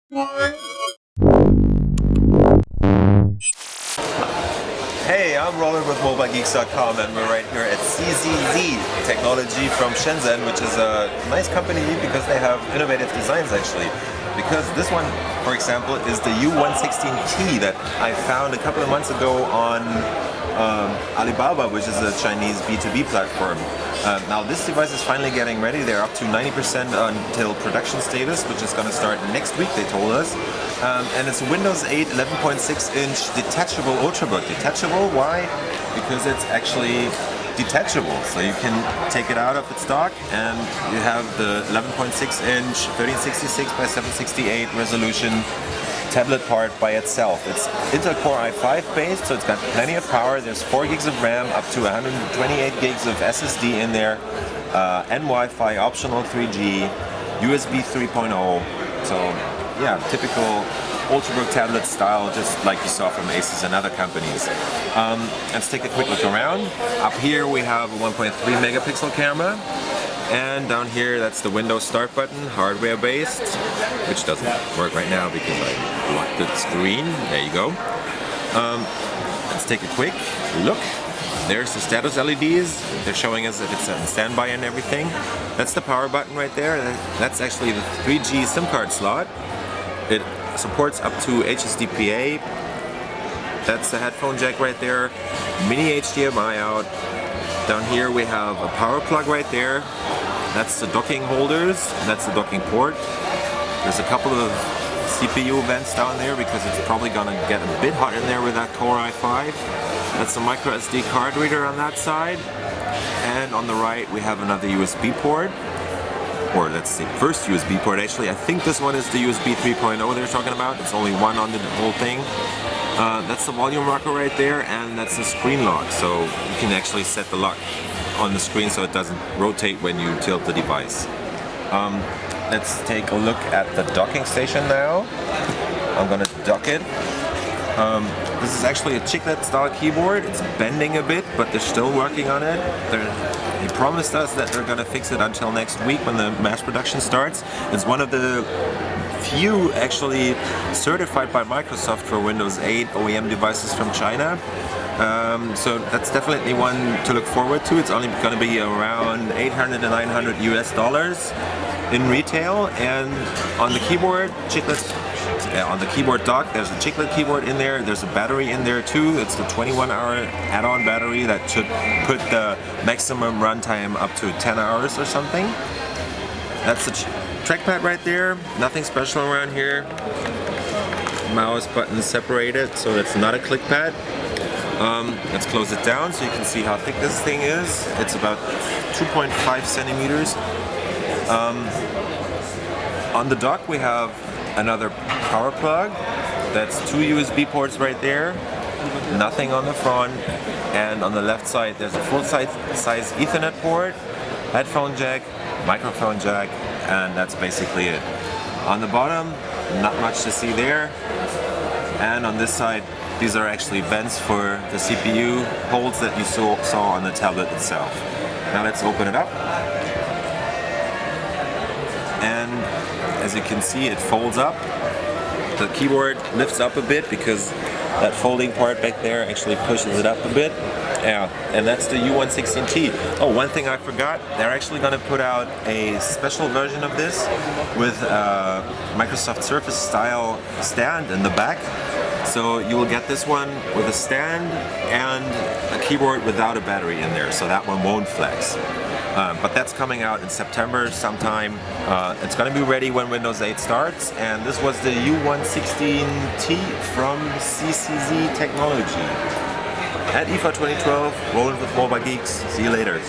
Hey, I'm Roland with MobileGeeks.com and we're right here at CZC Technology from Shenzhen, which is a nice company because they have innovative designs actually. Because this one, for example, is the U116T that I found a couple of months ago on Alibaba, which is a Chinese B2B platform. Now this device is finally getting ready. They're up to 90% until production status, which is going to start next week, they told us. And it's a Windows 8 11.6-inch detachable Ultrabook. Detachable, why? Because it's actually detachable, so you can take it out of its dock and you have the 11.6-inch 1366 by 768 resolution tablet part by itself. It's Intel Core i5 based, so it's got plenty of power. There's 4 gigs of RAM, up to 128 gigs of SSD in there, and Wi-Fi, optional 3G, USB 3.0. So yeah, typical Ultrabook tablet style, just like you saw from Asus and other companies. Let's take a quick look around. Up here we have a 1.3 megapixel camera, and down here that's the Windows Start button, hardware based, which doesn't work right now because I blocked the screen. There you go. Let's take a quick look. There's the status LEDs. They're showing us if it's on standby and everything. That's the power button right there. That's actually the 3G SIM card slot. It supports up to HSDPA. That's the headphone jack right there. Mini HDMI out. Down here we have a power plug right there. That's the docking holders. That's the docking port. There's a couple of CPU vents down there because it's probably gonna get a bit hot in there with that Core i5. That's the micro SD card reader on that side. And on the right we have another USB port. Or that's the first USB port actually. I think this one is the USB 3.0 they're talking about. It's only one on the whole thing. That's the volume rocker right there, and that's the screen lock. So you can actually set the lock on the screen so it doesn't rotate when you tilt the device. Let's take a look at the docking station now. I'm gonna dock it. This is actually a chiclet style keyboard. It's bending a bit, but they're still working on it. They promised us that they're gonna fix it until next week when the mass production starts. It's one of the few actually certified by Microsoft for Windows 8 OEM devices from China. So that's definitely one to look forward to. It's only gonna be around 800 to 900 US dollars in retail, and on the keyboard, on the keyboard dock, there's a chiclet keyboard in there. There's a battery in there too. It's the 21-hour add-on battery that should put the maximum runtime up to 10 hours or something. That's the trackpad right there. Nothing special around here. Mouse buttons separated, so that's not a click pad. Let's close it down so you can see how thick this thing is. It's about 2.5 centimeters. On the dock we have another power plug. That's 2 USB ports right there. Nothing on the front. And on the left side there's a full-size Ethernet port, headphone jack, microphone jack, and that's basically it. On the bottom, not much to see there. And on this side, these are actually vents for the CPU holes that you saw on the tablet itself. Now let's open it up. And as you can see, it folds up. The keyboard lifts up a bit because that folding part back there actually pushes it up a bit. Yeah, and that's the U116T. Oh, one thing I forgot, they're actually going to put out a special version of this with a Microsoft Surface style stand in the back. So you will get this one with a stand and a keyboard without a battery in there, so that one won't flex. But that's coming out in September sometime. It's going to be ready when Windows 8 starts, and this was the U116T from CZC Technology. At IFA 2012, Roland with Mobile Geeks. See you later.